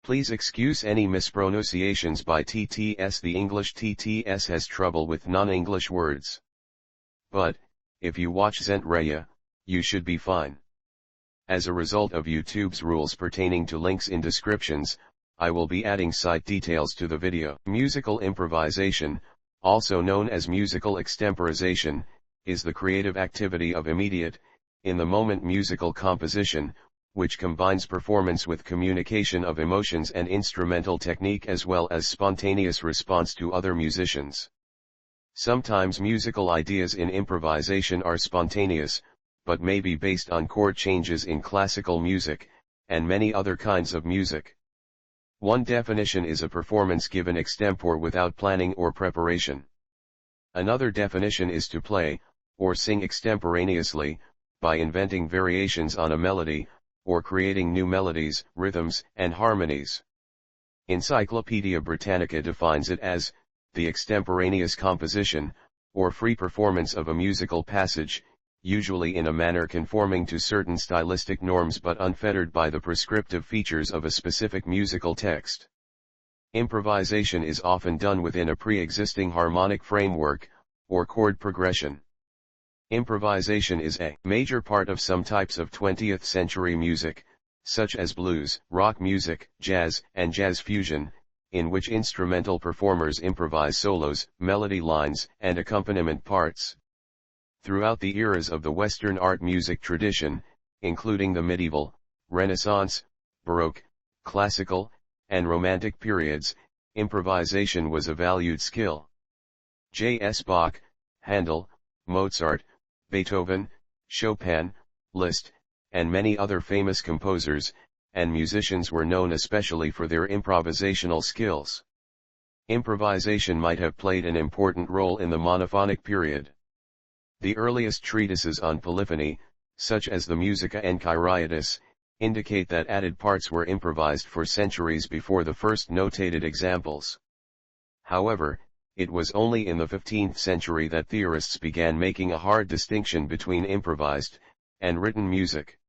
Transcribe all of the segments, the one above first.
Please excuse any mispronunciations by TTS. The English TTS has trouble with non-English words. But, if you watch Zentraya, you should be fine. As a result of YouTube's rules pertaining to links in descriptions, I will be adding site details to the video. Musical improvisation, also known as musical extemporization, is the creative activity of immediate, in-the-moment musical composition, which combines performance with communication of emotions and instrumental technique as well as spontaneous response to other musicians. Sometimes musical ideas in improvisation are spontaneous, but may be based on chord changes in classical music, and many other kinds of music. One definition is a performance given extempore without planning or preparation. Another definition is to play, or sing extemporaneously, by inventing variations on a melody, or creating new melodies, rhythms, and harmonies. Encyclopaedia Britannica defines it as, the extemporaneous composition, or free performance of a musical passage, usually in a manner conforming to certain stylistic norms but unfettered by the prescriptive features of a specific musical text. Improvisation is often done within a pre-existing harmonic framework, or chord progression. Improvisation is a major part of some types of 20th century music, such as blues, rock music, jazz, and jazz fusion, in which instrumental performers improvise solos, melody lines, and accompaniment parts. Throughout the eras of the Western art music tradition, including the medieval, Renaissance, Baroque, Classical, and Romantic periods, improvisation was a valued skill. J.S. Bach, Handel, Mozart, Beethoven, Chopin, Liszt, and many other famous composers and musicians were known especially for their improvisational skills. Improvisation might have played an important role in the monophonic period. The earliest treatises on polyphony, such as the Musica Enchiriadis, indicate that added parts were improvised for centuries before the first notated examples. However, it was only in the 15th century that theorists began making a hard distinction between improvised and written music.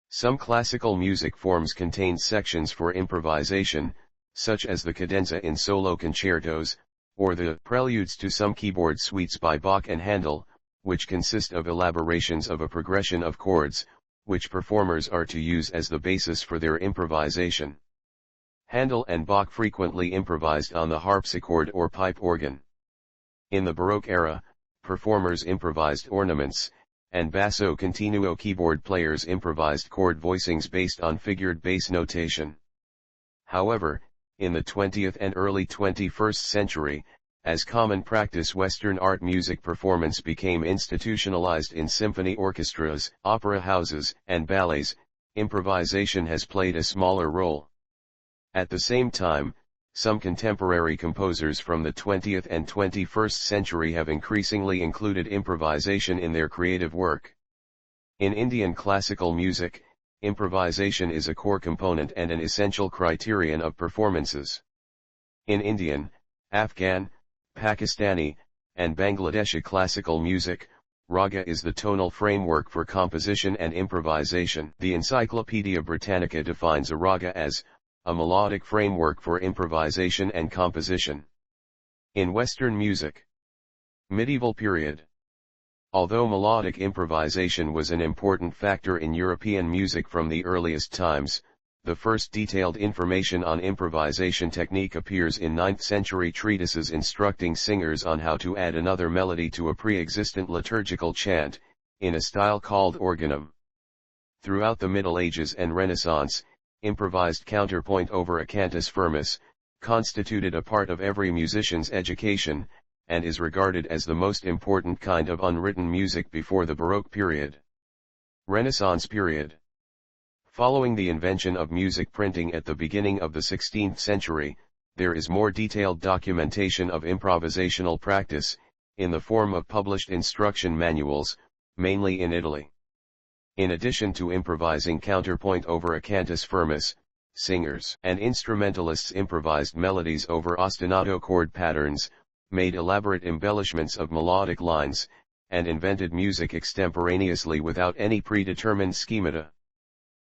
Some classical music forms contained sections for improvisation, such as the cadenza in solo concertos, or the preludes to some keyboard suites by Bach and Handel, which consist of elaborations of a progression of chords, which performers are to use as the basis for their improvisation. Handel and Bach frequently improvised on the harpsichord or pipe organ. In the Baroque era, performers improvised ornaments, and basso continuo keyboard players improvised chord voicings based on figured bass notation. However, in the 20th and early 21st century, as common practice, Western art music performance became institutionalized in symphony orchestras, opera houses, and ballets. Improvisation has played a smaller role. At the same time, some contemporary composers from the 20th and 21st century have increasingly included improvisation in their creative work. In Indian classical music, improvisation is a core component and an essential criterion of performances. In Indian, Afghan, Pakistani, and Bangladeshi classical music, raga is the tonal framework for composition and improvisation. The Encyclopaedia Britannica defines a raga as a melodic framework for improvisation and composition. In Western music, medieval period. Although melodic improvisation was an important factor in European music from the earliest times, the first detailed information on improvisation technique appears in 9th century treatises instructing singers on how to add another melody to a pre-existent liturgical chant, in a style called organum. Throughout the Middle Ages and Renaissance, improvised counterpoint over a cantus firmus constituted a part of every musician's education, and is regarded as the most important kind of unwritten music before the Baroque period. Renaissance period. Following the invention of music printing at the beginning of the 16th century, there is more detailed documentation of improvisational practice, in the form of published instruction manuals, mainly in Italy. In addition to improvising counterpoint over a cantus firmus, singers and instrumentalists improvised melodies over ostinato chord patterns, made elaborate embellishments of melodic lines, and invented music extemporaneously without any predetermined schemata.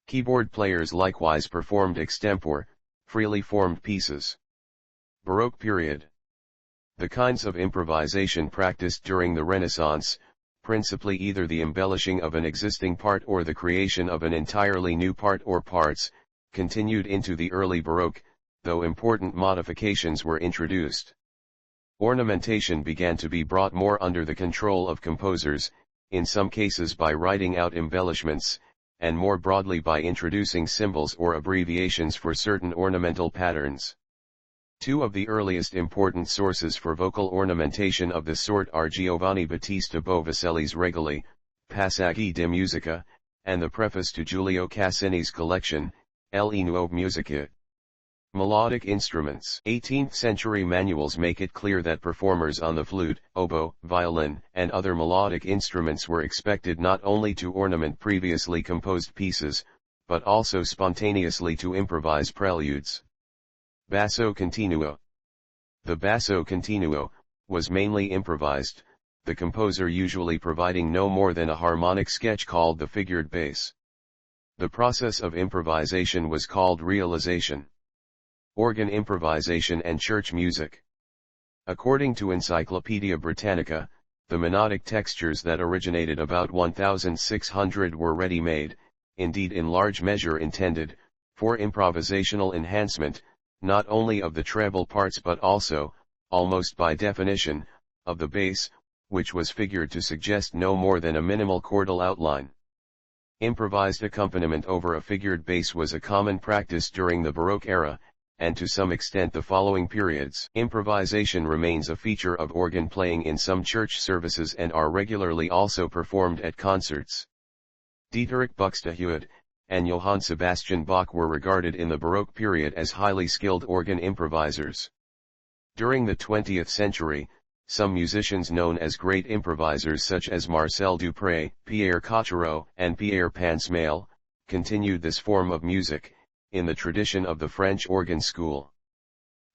Keyboard players likewise performed extempore, freely formed pieces. Baroque period. The kinds of improvisation practiced during the Renaissance, principally either the embellishing of an existing part or the creation of an entirely new part or parts, continued into the early Baroque, though important modifications were introduced. Ornamentation began to be brought more under the control of composers, in some cases by writing out embellishments, and more broadly by introducing symbols or abbreviations for certain ornamental patterns. Two of the earliest important sources for vocal ornamentation of this sort are Giovanni Battista Bovicelli's Regoli, Passaggi di Musica, and the preface to Giulio Cassini's collection, Le Nuove Musiche. Melodic instruments. 18th century manuals make it clear that performers on the flute, oboe, violin, and other melodic instruments were expected not only to ornament previously composed pieces, but also spontaneously to improvise preludes. Basso continuo. The basso continuo was mainly improvised, the composer usually providing no more than a harmonic sketch called the figured bass. The process of improvisation was called realization. Organ improvisation and church music. According to Encyclopaedia Britannica, the monodic textures that originated about 1600 were ready-made, indeed in large measure intended, for improvisational enhancement, not only of the treble parts but also, almost by definition, of the bass, which was figured to suggest no more than a minimal chordal outline. Improvised accompaniment over a figured bass was a common practice during the Baroque era, and to some extent the following periods. Improvisation remains a feature of organ playing in some church services and are regularly also performed at concerts. Dieterich Buxtehude and Johann Sebastian Bach were regarded in the Baroque period as highly skilled organ improvisers. During the 20th century, some musicians known as great improvisers such as Marcel Dupré, Pierre Cottereau, and Pierre Pansmail, continued this form of music, in the tradition of the French organ school.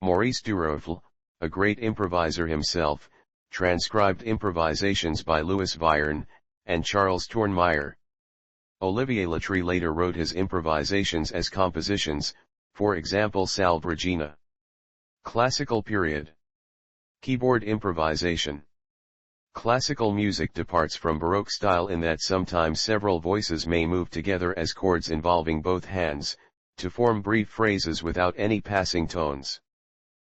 Maurice Duroufle, a great improviser himself, transcribed improvisations by Louis Vierne, and Charles Tournemire. Olivier Latry later wrote his improvisations as compositions, for example Salve Regina. Classical period. Keyboard improvisation. Classical music departs from Baroque style in that sometimes several voices may move together as chords involving both hands, to form brief phrases without any passing tones.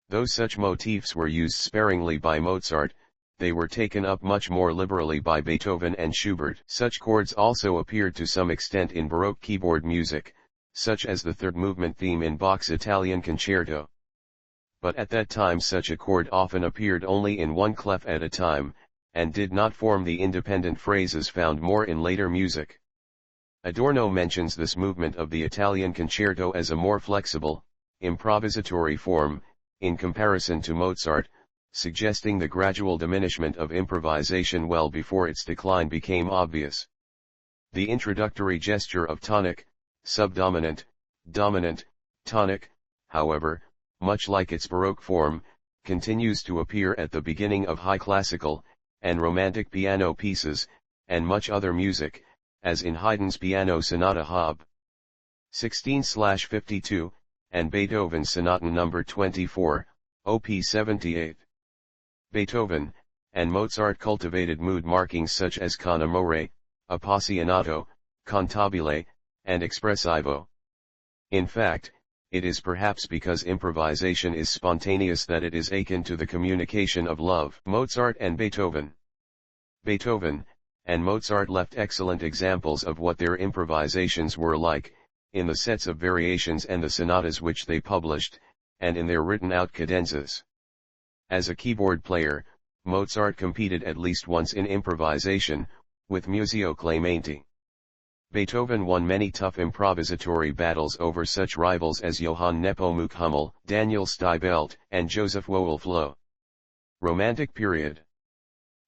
Though such motifs were used sparingly by Mozart, they were taken up much more liberally by Beethoven and Schubert. Such chords also appeared to some extent in Baroque keyboard music, such as the third movement theme in Bach's Italian concerto. But at that time such a chord often appeared only in one clef at a time, and did not form the independent phrases found more in later music. Adorno mentions this movement of the Italian concerto as a more flexible, improvisatory form, in comparison to Mozart, suggesting the gradual diminishment of improvisation well before its decline became obvious. The introductory gesture of tonic, subdominant, dominant, tonic, however, much like its Baroque form, continues to appear at the beginning of high classical, and romantic piano pieces, and much other music, as in Haydn's Piano Sonata Hob. 16/52, and Beethoven's Sonata No. 24, Op. 78. Beethoven, and Mozart cultivated mood markings such as con amore, appassionato, cantabile, and espressivo. In fact, it is perhaps because improvisation is spontaneous that it is akin to the communication of love. Mozart and Beethoven. Beethoven and Mozart left excellent examples of what their improvisations were like, in the sets of variations and the sonatas which they published, and in their written-out cadenzas. As a keyboard player, Mozart competed at least once in improvisation, with Museo Clementi. Beethoven won many tough improvisatory battles over such rivals as Johann Nepomuk Hummel, Daniel Steibelt, and Joseph Woelfloh. Romantic period.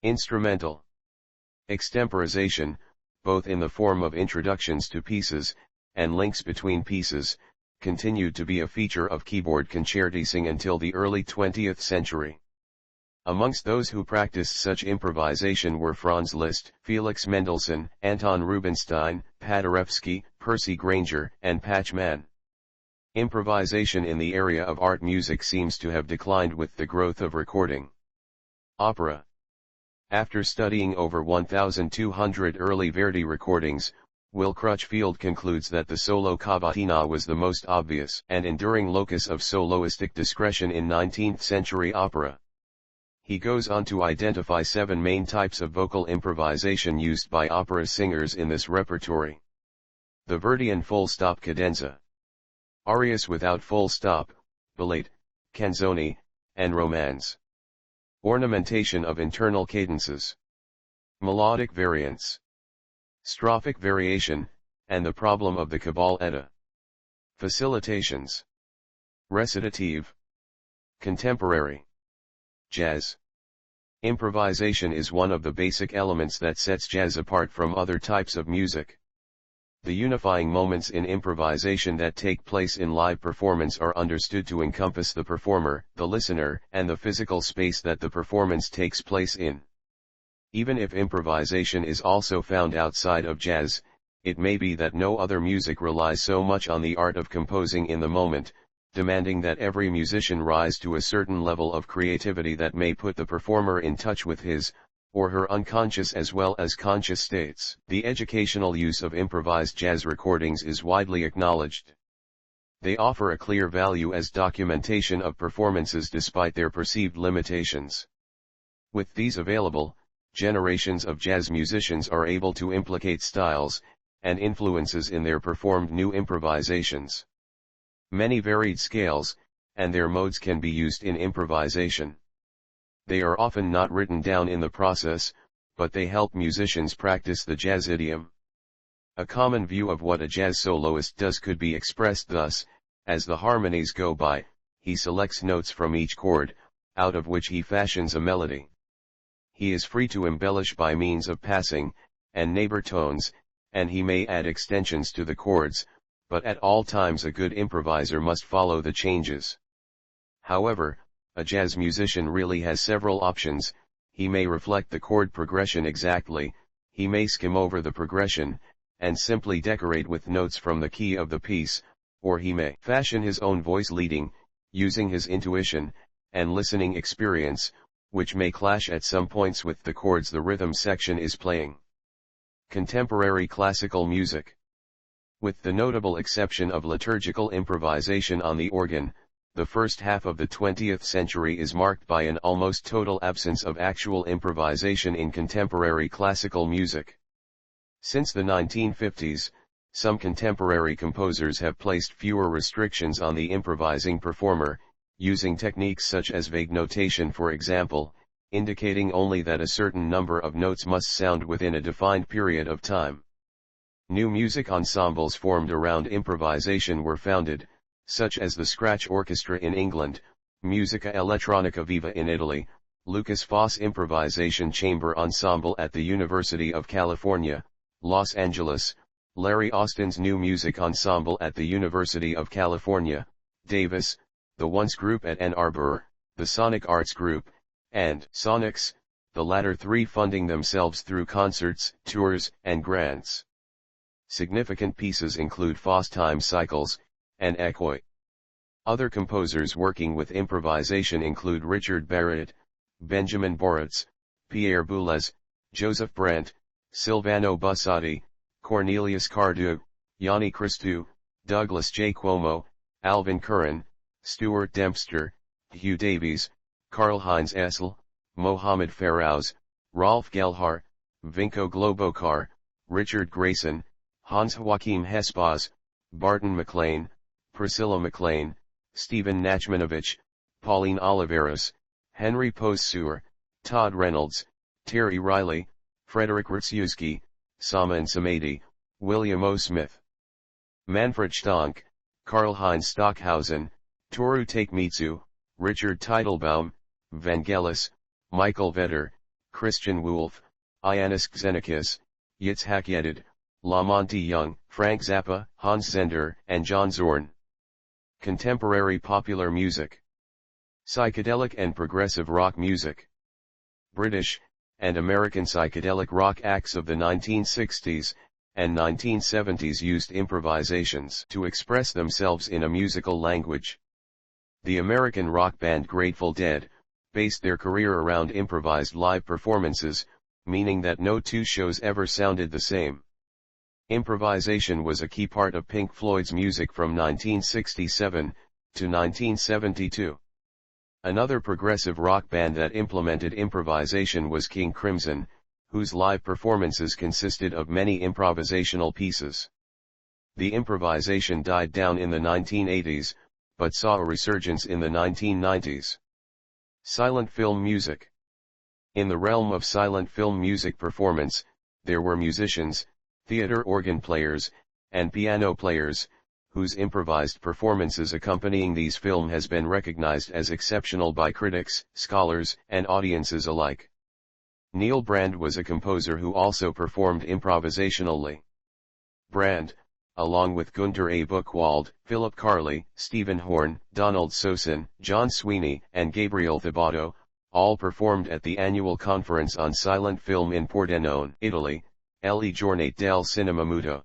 Instrumental. Extemporization, both in the form of introductions to pieces, and links between pieces, continued to be a feature of keyboard concertising until the early 20th century. Amongst those who practiced such improvisation were Franz Liszt, Felix Mendelssohn, Anton Rubinstein, Paderewski, Percy Grainger, and Pachman. Improvisation in the area of art music seems to have declined with the growth of recording. Opera. After studying over 1,200 early Verdi recordings, Will Crutchfield concludes that the solo cavatina was the most obvious and enduring locus of soloistic discretion in 19th century opera. He goes on to identify 7 main types of vocal improvisation used by opera singers in this repertory. The Verdian full-stop cadenza. Arias without full stop, ballate, canzoni, and romance. Ornamentation of internal cadences. Melodic variants. Strophic variation, and the problem of the cabaletta. Facilitations. Recitative. Contemporary. Jazz. Improvisation is one of the basic elements that sets jazz apart from other types of music. The unifying moments in improvisation that take place in live performance are understood to encompass the performer, the listener, and the physical space that the performance takes place in. Even if improvisation is also found outside of jazz, it may be that no other music relies so much on the art of composing in the moment, demanding that every musician rise to a certain level of creativity that may put the performer in touch with his, or her unconscious as well as conscious states. The educational use of improvised jazz recordings is widely acknowledged. They offer a clear value as documentation of performances despite their perceived limitations. With these available, generations of jazz musicians are able to implicate styles and influences in their performed new improvisations. Many varied scales and their modes can be used in improvisation. They are often not written down in the process, but they help musicians practice the jazz idiom. A common view of what a jazz soloist does could be expressed thus: as the harmonies go by, he selects notes from each chord, out of which he fashions a melody. He is free to embellish by means of passing and neighbor tones, and he may add extensions to the chords, but at all times a good improviser must follow the changes. However, a jazz musician really has several options. He may reflect the chord progression exactly, he may skim over the progression, and simply decorate with notes from the key of the piece, or he may fashion his own voice leading, using his intuition and listening experience, which may clash at some points with the chords the rhythm section is playing. Contemporary classical music. With the notable exception of liturgical improvisation on the organ, the first half of the 20th century is marked by an almost total absence of actual improvisation in contemporary classical music. Since the 1950s, some contemporary composers have placed fewer restrictions on the improvising performer, using techniques such as vague notation, for example, indicating only that a certain number of notes must sound within a defined period of time. New music ensembles formed around improvisation were founded, such as the Scratch Orchestra in England, Musica Elettronica Viva in Italy, Lucas Foss Improvisation Chamber Ensemble at the University of California, Los Angeles, Larry Austin's New Music Ensemble at the University of California, Davis, the Once Group at Ann Arbor, the Sonic Arts Group, and Sonics, the latter three funding themselves through concerts, tours, and grants. Significant pieces include Foss Time Cycles and Echoy. Other composers working with improvisation include Richard Barrett, Benjamin Boritz, Pierre Boulez, Joseph Brandt, Silvano Bussati, Cornelius Cardew, Yanni Christou, Douglas J. Cuomo, Alvin Curran, Stuart Dempster, Hugh Davies, Karl-Heinz Essel, Mohamed Faraouz, Rolf Gelhar, Vinko Globokar, Richard Grayson, Hans Joachim Hespaz, Barton McLean, Priscilla McLean, Stephen Nachmanovich, Pauline Oliveras, Henry Poseur, Todd Reynolds, Terry Riley, Frederick Rutziewski, Saman Samadi, William O. Smith, Manfred Stank, Karl-Heinz Stockhausen, Toru Takemitsu, Richard Teitelbaum, Vangelis, Michael Vetter, Christian Wolff, Ioannis Xenakis, Yitzhak Yedid, Lamonti Young, Frank Zappa, Hans Zender, and John Zorn. Contemporary popular music. Psychedelic and progressive rock music. British and American psychedelic rock acts of the 1960s and 1970s used improvisations to express themselves in a musical language. The American rock band Grateful Dead based their career around improvised live performances, meaning that no two shows ever sounded the same. Improvisation was a key part of Pink Floyd's music from 1967 to 1972. Another progressive rock band that implemented improvisation was King Crimson, whose live performances consisted of many improvisational pieces. The improvisation died down in the 1980s, but saw a resurgence in the 1990s. Silent film music. In the realm of silent film music performance, there were musicians, theater organ players, and piano players, whose improvised performances accompanying these films has been recognized as exceptional by critics, scholars, and audiences alike. Neil Brand was a composer who also performed improvisationally. Brand, along with Gunter A. Buchwald, Philip Carley, Stephen Horn, Donald Sosin, John Sweeney, and Gabriel Thibodeau, all performed at the annual conference on silent film in Pordenone, Italy, Le Giornate del Cinema Muto.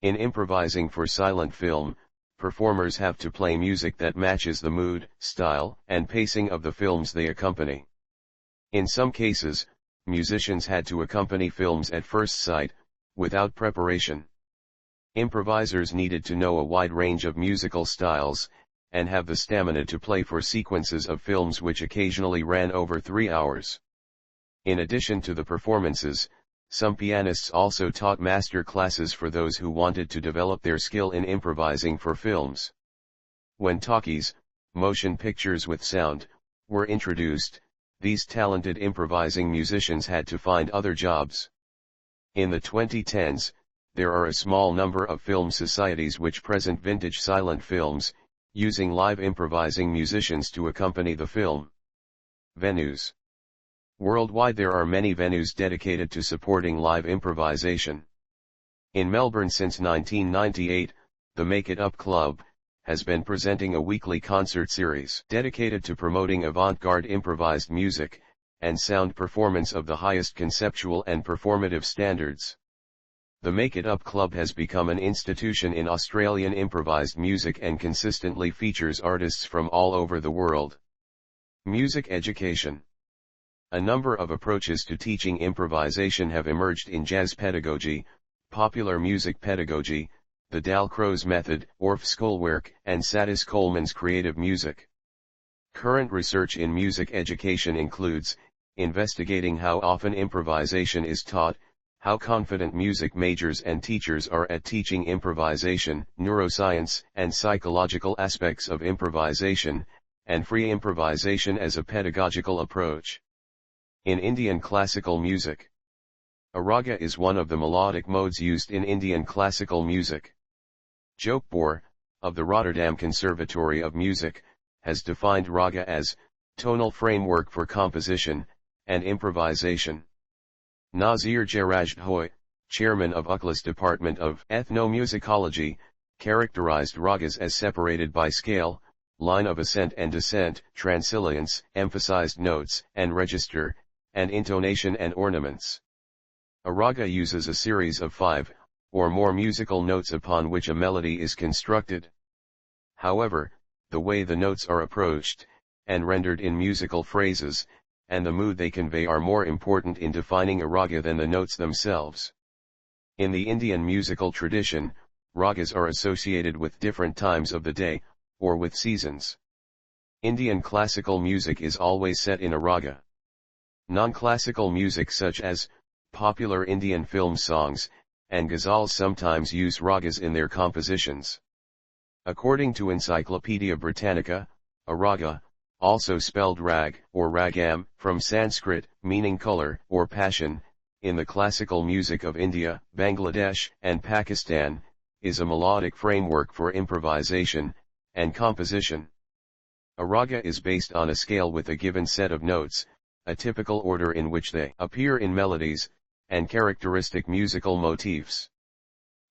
In improvising for silent film, performers have to play music that matches the mood, style, and pacing of the films they accompany. In some cases, musicians had to accompany films at first sight, without preparation. Improvisers needed to know a wide range of musical styles, and have the stamina to play for sequences of films which occasionally ran over 3 hours. In addition to the performances, some pianists also taught master classes for those who wanted to develop their skill in improvising for films. When talkies, motion pictures with sound, were introduced, these talented improvising musicians had to find other jobs. In the 2010s, there are a small number of film societies which present vintage silent films, using live improvising musicians to accompany the film. Venues. Worldwide there are many venues dedicated to supporting live improvisation. In Melbourne since 1998, the Make It Up Club has been presenting a weekly concert series dedicated to promoting avant-garde improvised music and sound performance of the highest conceptual and performative standards. The Make It Up Club has become an institution in Australian improvised music and consistently features artists from all over the world. Music education. A number of approaches to teaching improvisation have emerged in jazz pedagogy, popular music pedagogy, the Dalcroze method, Orff Schoolwork, and Satis Coleman's creative music. Current research in music education includes investigating how often improvisation is taught, how confident music majors and teachers are at teaching improvisation, neuroscience and psychological aspects of improvisation, and free improvisation as a pedagogical approach. In Indian classical music, a raga is one of the melodic modes used in Indian classical music. Jokboor, of the Rotterdam Conservatory of Music, has defined raga as tonal framework for composition and improvisation. Nazir Jarajdhoy, chairman of UCLA's Department of Ethnomusicology, characterized ragas as separated by scale, line of ascent and descent, transilliance, emphasized notes and register, and intonation and ornaments. A raga uses a series of 5 or more musical notes upon which a melody is constructed. However, the way the notes are approached, and rendered in musical phrases, and the mood they convey are more important in defining a raga than the notes themselves. In the Indian musical tradition, ragas are associated with different times of the day, or with seasons. Indian classical music is always set in a raga. Non-classical music such as popular Indian film songs and ghazals sometimes use ragas in their compositions. According to Encyclopaedia Britannica, a raga, also spelled rag or ragam, from Sanskrit, meaning color or passion, in the classical music of India, Bangladesh, and Pakistan, is a melodic framework for improvisation and composition. A raga is based on a scale with a given set of notes, a typical order in which they appear in melodies, and characteristic musical motifs.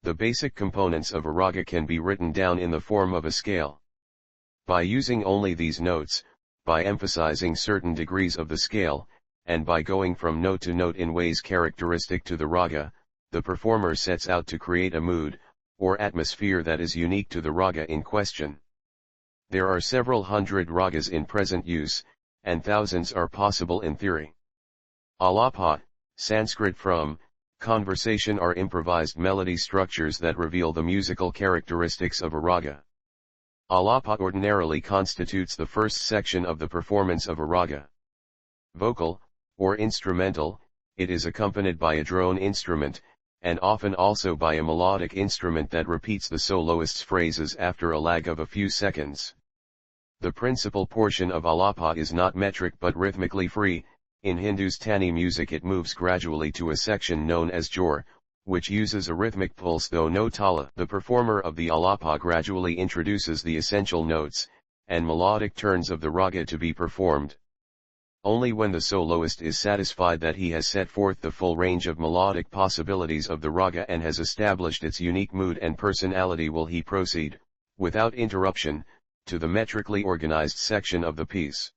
The basic components of a raga can be written down in the form of a scale. By using only these notes, by emphasizing certain degrees of the scale, and by going from note to note in ways characteristic to the raga, the performer sets out to create a mood, or atmosphere that is unique to the raga in question. There are several hundred ragas in present use, and thousands are possible in theory. Alapa, Sanskrit from conversation, are improvised melody structures that reveal the musical characteristics of a raga. Alapa ordinarily constitutes the first section of the performance of a raga. Vocal, or instrumental, it is accompanied by a drone instrument, and often also by a melodic instrument that repeats the soloist's phrases after a lag of a few seconds. The principal portion of alapa is not metric but rhythmically free. In Hindustani music it moves gradually to a section known as jor, which uses a rhythmic pulse though no tala. The performer of the alapa gradually introduces the essential notes and melodic turns of the raga to be performed. Only when the soloist is satisfied that he has set forth the full range of melodic possibilities of the raga and has established its unique mood and personality will he proceed, without interruption, to the metrically organized section of the piece.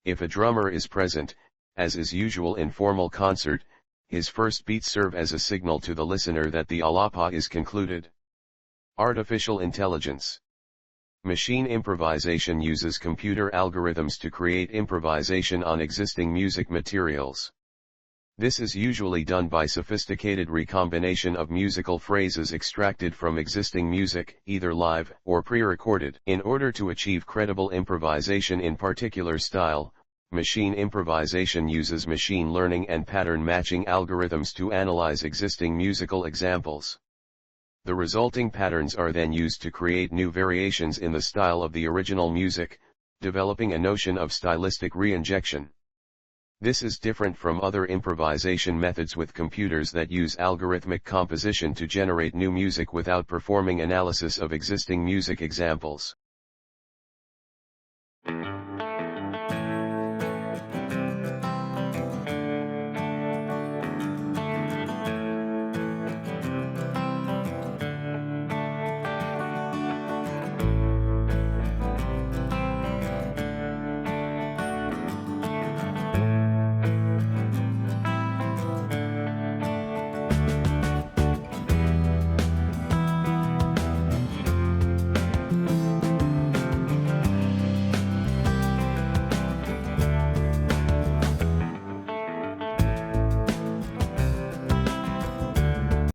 If a drummer is present, as is usual in formal concert, his first beats serve as a signal to the listener that the alapa is concluded. Artificial intelligence. Machine improvisation uses computer algorithms to create improvisation on existing music materials. This is usually done by sophisticated recombination of musical phrases extracted from existing music, either live or pre-recorded. In order to achieve credible improvisation in particular style, machine improvisation uses machine learning and pattern matching algorithms to analyze existing musical examples. The resulting patterns are then used to create new variations in the style of the original music, developing a notion of stylistic re-injection. This is different from other improvisation methods with computers that use algorithmic composition to generate new music without performing analysis of existing music examples.